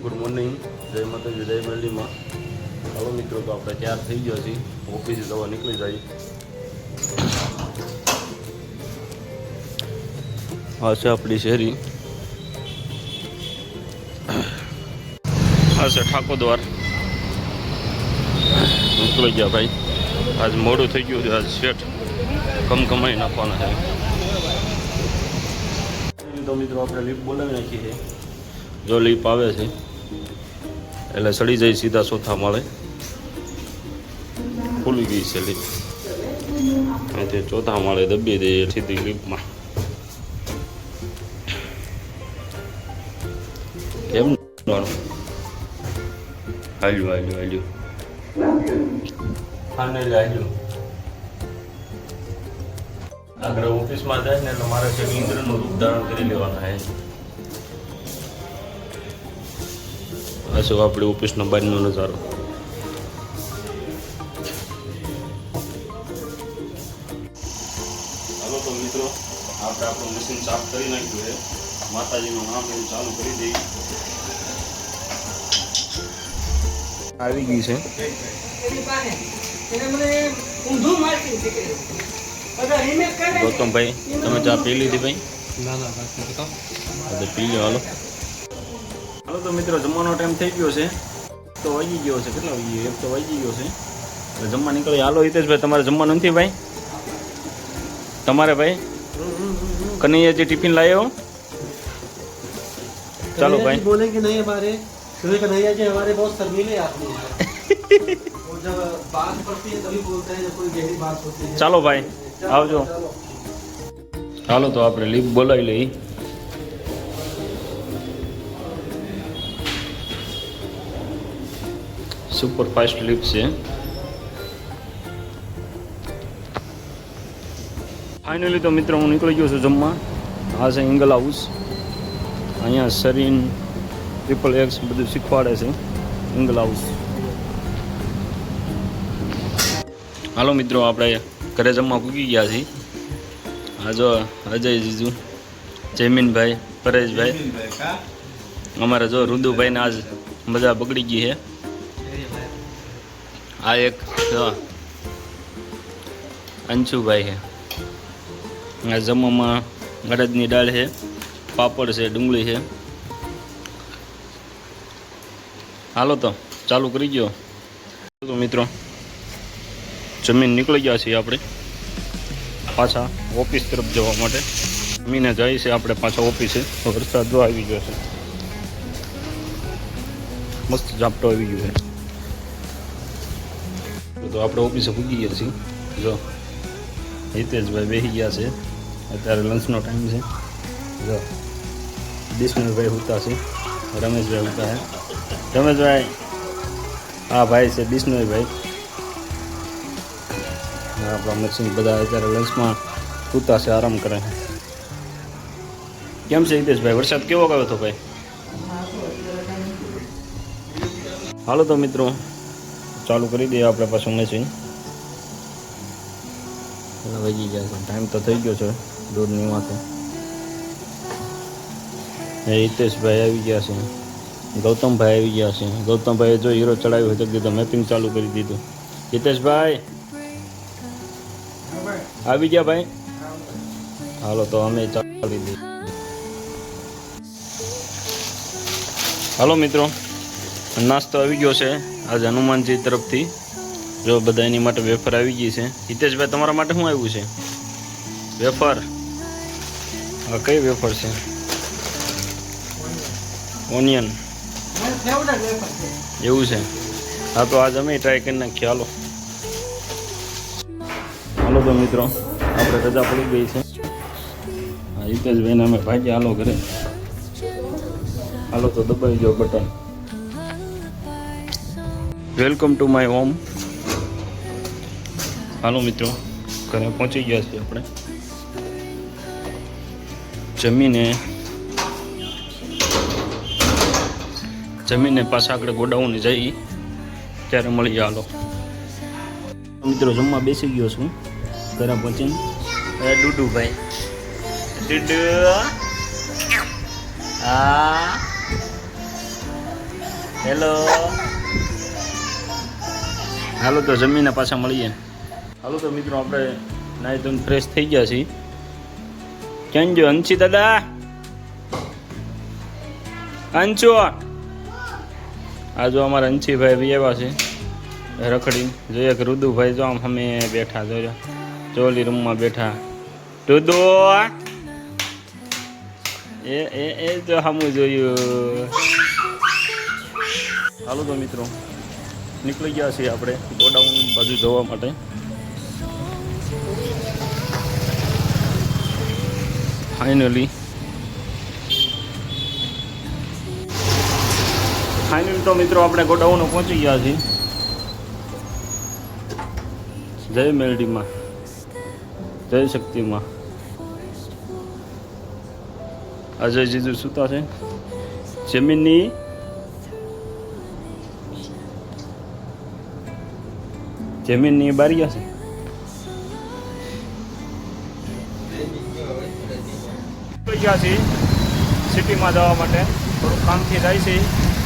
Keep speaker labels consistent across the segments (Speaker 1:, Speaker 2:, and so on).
Speaker 1: Good morning, જય માતાજી, જય મેરડીમાં. હાલો મિત્રો, તો આપણે તૈયાર થઈ ગયા છીએ, ઓફિસે જવા નીકળી જાય. આ છે આપણી શેરી, આ છે ઠાકોરદ્વાર. નીકળી ગયા ભાઈ. આજ મોડું થઈ ગયું છે, આજ શેઠ કમાઈ નાખવાના છે. તો મિત્રો આપણે લીપ બોલાવી નાખી છે. જો લીપ આવે છે એટલે સડી જાય સીધા ચોથા માળે. ખુલી ગઈ છે લીપ, અહીંથી ચોથા માળે દબી દઈએ સીધી લીપમાં. કેમ હાલ્યું ફાઇનલી હાલ્યું. આગળ ઓફિસમાં જાય ને એટલે મારે છે ઇન્દ્રનું રૂપ ધારણ કરી લેવાના છે. આ છે આપણી ઓફિસનો બહારનો નજારો. હાલો તો મિત્રો, આપણે આપણું મશીન સાફ કરી નાખ્યું છે. માતાજીનું નામ એવું ચાલુ કરી દઈએ. આવી ગઈ છે. ગૌતમભાઈ, તમે ચા પી લીધી ભાઈ? પી લો. હાલો હાલો તો મિત્રો, જમવાનો ટાઈમ થઈ ગયો છે. તો વાગી ગયો છે, કેટલા વાગી ગયો? 1 તો વાગી ગયો છે. એટલે જમવા નીકળી. હાલો હિતેશભાઈ, તમારે જમવાનું નથી ભાઈ? તમારે ભાઈ કનૈયાજી ટિફિન લાવ્યો? चलो भाई
Speaker 2: बोलेंगे नहीं हमारे क्योंकि कन्हैया जी हमारे बहुत शर्मीले आदमी हैं और जब बात पड़ती है तभी बोलते हैं जब कोई गहरी बात होती है.
Speaker 1: चलो भाई आवजो. हालो तो આપણે લીપ બોલાવી લઈ. સુપર ફાસ્ટ લીપ છે. ફાઇનલી તો મિત્રો હું નીકળી ગયો છું જમવા. આ છે એંગલ હાઉસ. અહીંયા સરીન XXX બધું શીખવાડે છે એંગલ હાઉસ. હાલો મિત્રો, આપણે ઘરે જમવા પૂગી ગયા છીએ. આ જો અજય જીજુ, જયમીનભાઈ, પરેશભાઈ, અમારે જો રુદુભાઈને આજ મજા બગડી ગઈ છે. આ એક અંશુભાઈ છે. આ જમવામાં અડદની દાળ છે, પાપડ છે, ડુંગળી છે. હાલો તો ચાલુ કરી ગયો. તો મિત્રો જમીન નીકળી ગયા છીએ આપણે પાછા ઓફિસ તરફ જવા માટે. જમીને જાય છે આપણે પાછા ઓફિસે. વરસાદ જો આવી ગયો છે, મસ્ત ઝાપટો આવી ગયો છે. તો આપણે ઓફિસે પૂગી ગયા છીએ. જો હિતેશભાઈ બેસી ગયા છે, અત્યારે લંચનો ટાઈમ છે. જો બિસ્નુભાઈ હોતા છે, રમેશભાઈ હોતા છે. રમેશભાઈ હા ભાઈ છે બિસ્નુભાઈ. આપણા મશીન બધા અત્યારે લંચમાં હોતા છે, આરામ કરે છે. કેમ છે હિતેશભાઈ, વરસાદ કેવો આવ્યો હતો ભાઈ? હાલો તો મિત્રો ચાલુ કરી દઈએ આપણે પાછું મશીન. વાગી ગયા છે, ટાઈમ તો થઈ ગયો છે 2:30 વાગે. હિતેશભાઈ આવી ગયા છે, ગૌતમભાઈ આવી ગયા છે. ગૌતમભાઈએ જો હીરો ચડાવ્યો હતો દીધો, મેપિંગ ચાલુ કરી દીધું. હિતેશભાઈ આવી ગયા ભાઈ? હાલો તો અમે ચાલુ દઈએ. હાલો મિત્રો, નાસ્તો આવી ગયો છે આજે હનુમાનજી તરફથી. જો બધા એની માટે વેફર આવી ગઈ છે. હિતેશભાઈ તમારા માટે શું આવ્યું છે? વેફર? હા, કઈ વેફર છે? ઓનિયન એવું છે? હા તો આજ અમે ટ્રાય કરી નાખીએ. હાલો હાલો તો મિત્રો, આપણે રજા પડી ગઈ છે. હા, હિતેશભાઈને અમે ભાગ્યા. હાલો ઘરે. હાલો તો દબાઈ ગયો button. Welcome to my home. હાલો મિત્રો, ઘરે પહોંચી ગયા છીએ આપણે. જમીને પાછા આગળ ગોડાઉન જઈ ત્યારે મળીએ. હાલો મિત્રો, જમવા બેસી ગયો છું ઘરે પહોંચીને. ડુડુભાઈ ડુડુ હા હેલો. હાલો તો જમીને પાછા મળીએ. હાલો તો મિત્રો આપણે નાહી ધોઈને ફ્રેશ થઈ ગયા છીએ. ક્યાં જો અંશી દાદા? અંશુ આ જો અમારા અંશીભાઈ બી એવા છે રખડી. જોઈએ કે રુદુભાઈ જો આમ અમે બેઠા જોયો ચોલી રૂમમાં બેઠા. રુદુ એ જો સામું જોયું. હાલો તો મિત્રો નીકળી ગયા છીએ આપણે ગોડાઉન બાજુ જવા માટે. ફાઇનલી તો મિત્રો આપણે ગોડાઉન પહોંચી ગયા છીએ. જય મેલડીમાં, જય શક્તિમાં. અજય જીજુ સુતા છે. જમીનની બારીયા છે. ગયા છીએ સિટીમાં જવા માટે. થોડુંક કામથી જાય છે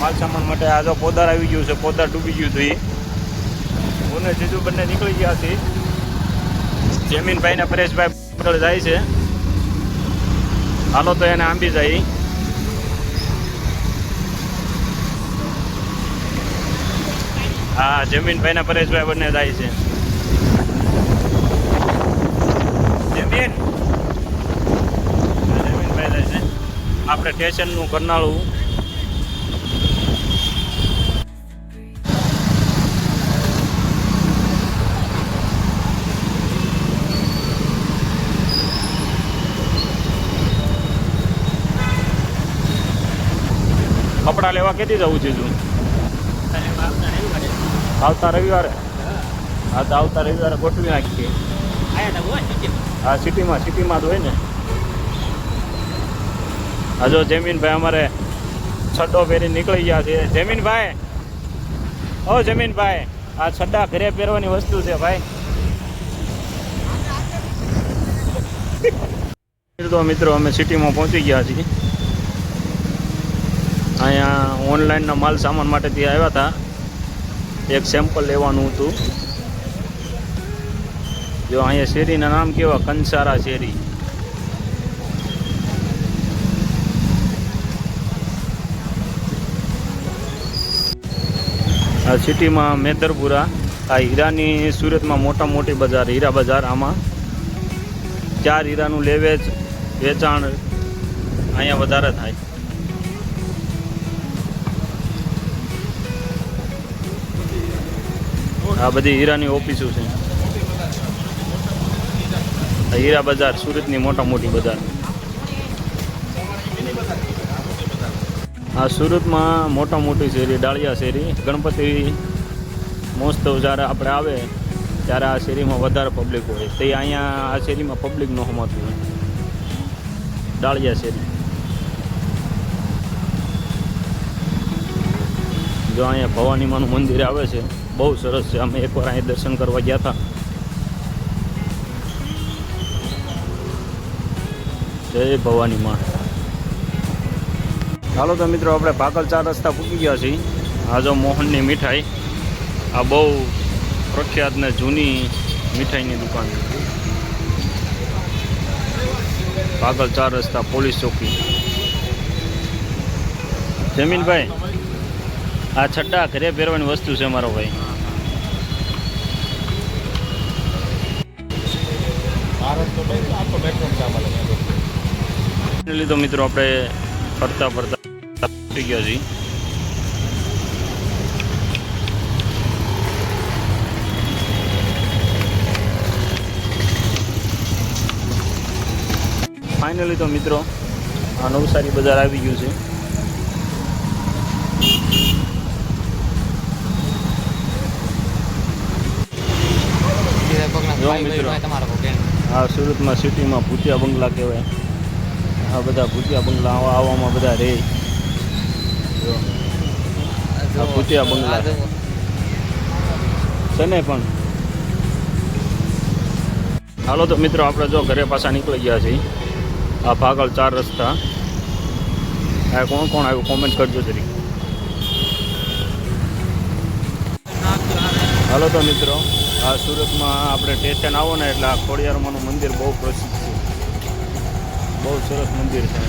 Speaker 1: માલ સામાન માટે. આ જો પોદાર આવી ગયું છે, પોદાર ડૂબી ગયું હતું. હું ને જીજુ બંને નીકળી ગયા છીએ. જમીનભાઈ ને પરેશભાઈ આગળ જાય છે. હાલો તો એને આંબી જાય. હા, જમીનભાઈ ને પરેશભાઈ બંને જાય છે. જમીનભાઈ જાય છે. આપણે સ્ટેશનનું કરનાળું. કપડાં લેવા કેથી જવું છે તું? આવતા રવિવારે? હા તો આવતા રવિવારે ગોઠવી નાખીએ. હા, સિટીમાં જ હોય ને. હા જો જમીનભાઈ અમારે છડ્ડો પહેરી નીકળી ગયા છે. જમીનભાઈ, ઓ જમીનભાઈ, આ છડ્ડા ઘરે પહેરવાની વસ્તુ છે ભાઈ. તો મિત્રો અમે સિટીમાં પહોંચી ગયા છીએ. અહીંયા ઓનલાઈનના માલ સામાન માટેથી આવ્યા હતા. એક સેમ્પલ લેવાનું હતું. જો અહીંયા શેરીના નામ કેવા, કંસારા શેરી. આ સિટીમાં મેદરપુરા. આ હીરાની સુરતમાં મોટા મોટી બજાર, હીરા બજાર. આમાં 4 હીરાનું લેવેચ વેચાણ અહીંયા વધારે થાય. આ બધી હીરાની ઓફિસો છે. હીરા બજાર સુરતની મોટા મોટી બજાર. આ સુરતમાં મોટા મોટી શેરી ડાળિયા શેરી. ગણપતિ મહોત્સવ જ્યારે આપણે આવે ત્યારે આ શેરીમાં વધારે પબ્લિક હોય. તે અહીંયા આ શેરીમાં પબ્લિક ન હોમાતું હોય. ડાળિયા શેરી. જો અહીંયા ભવાની માનું મંદિર આવે છે, બહુ સરસ છે. અમે એકવાર અહીં દર્શન કરવા ગયા હતા. જય ભવાની માં. ચાલો તો મિત્રો આપણે પાકલ 4 રસ્તા પૂકી ગયા છીએ. આ જો મોહનની મીઠાઈ. આ બહુ પ્રખ્યાત ને જૂની મીઠાઈની દુકાન છે. પાકલ 4 રસ્તા પોલીસ ચોકી. જમીનભાઈ, આ છડ્ડા ઘરે પહેરવાની વસ્તુ છે મારો ભાઈ. લીધો મિત્રો આપણે ફરતા ફરતા થઈ ગયા છીએ. ફાઇનલી તો મિત્રો આ નવસારી બજાર આવી ગયું છે. આ સુરતમાં સિટીમાં ભૂતિયા બંગલા કહેવાય. આ બધા ભૂતિયા બંગલા આવવામાં બધા રહે. આ ભૂતિયા બંગલા છે ને. પણ હાલો તો મિત્રો આપણે જો ઘરે પાછા નીકળી ગયા છીએ. આ પાકલ 4 રસ્તા. આ કોણ કોણ આવ્યું કોમેન્ટ કરજો જરી. હાલો તો મિત્રો, આ સુરતમાં આપણે સ્ટેશન આવો ને એટલે આ ખોડિયારમાંનું મંદિર બહુ પ્રસિદ્ધ છે. બહુ સરસ મંદિર છે.